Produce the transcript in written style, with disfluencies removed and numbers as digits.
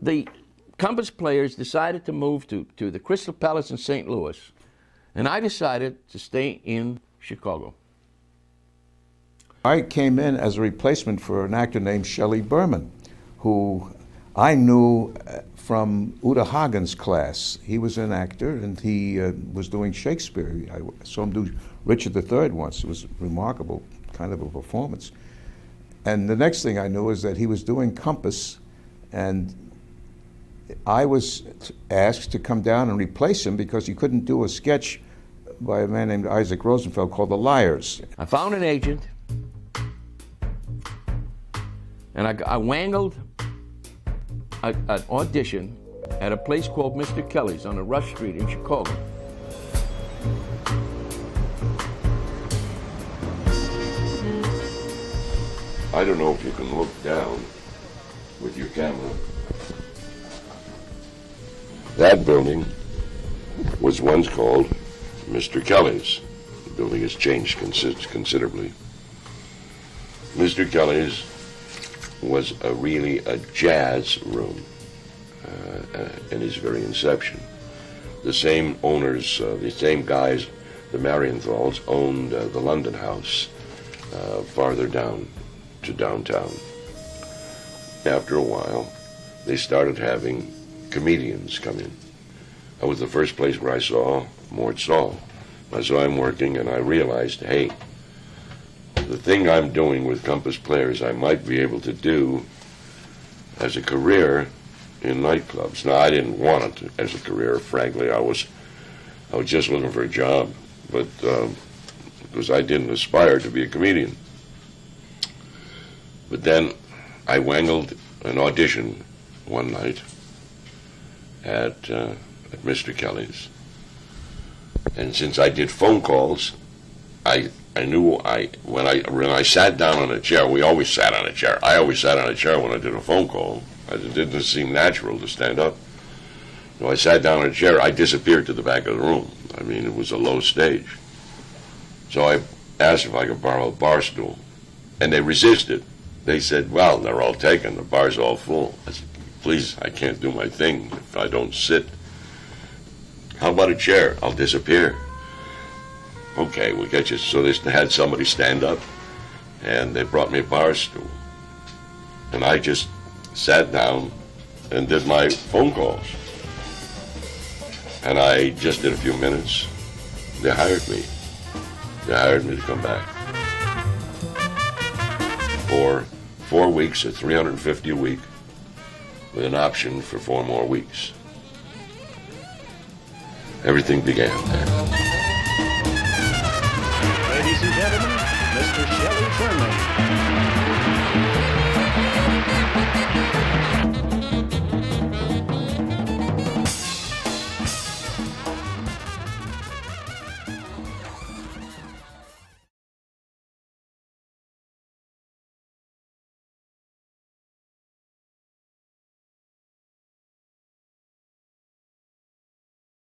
the Compass Players decided to move to the Crystal Palace in St. Louis, and I decided to stay in Chicago. I came in as a replacement for an actor named Shelley Berman, who I knew from Uta Hagen's class. He was an actor, and he was doing Shakespeare. I saw him do Richard III once. It was remarkable, kind of a performance. And the next thing I knew is that he was doing Compass, and I was asked to come down and replace him because he couldn't do a sketch by a man named Isaac Rosenfeld called The Liars. I found an agent, and I wangled an audition at a place called Mr. Kelly's on a Rush Street in Chicago. I don't know if you can look down with your camera. That building was once called Mr. Kelly's. The building has changed considerably. Mr. Kelly's was really a jazz room in its very inception. The same owners, the same guys, the Marienthals, owned the London House farther down to downtown. After a while, they started having comedians come in. That was the first place where I saw Mort Saul. I saw him working, and I realized, hey, the thing I'm doing with Compass Players, I might be able to do as a career in nightclubs. Now, I didn't want it as a career, frankly. I was just looking for a job, but because I didn't aspire to be a comedian. But then I wangled an audition one night at Mr. Kelly's, and since I did phone calls, I knew when I sat down on a chair. We always sat on a chair. I always sat on a chair when I did a phone call. It didn't seem natural to stand up. So I sat down on a chair. I disappeared to the back of the room. I mean, it was a low stage. So I asked if I could borrow a bar stool, and they resisted. They said, well, they're all taken. The bar's all full. I said, please, I can't do my thing if I don't sit. How about a chair? I'll disappear. Okay, we'll get you. So they had somebody stand up, and they brought me a bar stool. And I just sat down and did my phone calls. And I just did a few minutes. They hired me. They hired me to come back. For 4 weeks at $350 a week, with an option for 4 more weeks. Everything began there. Ladies and gentlemen, Mr. Shelley.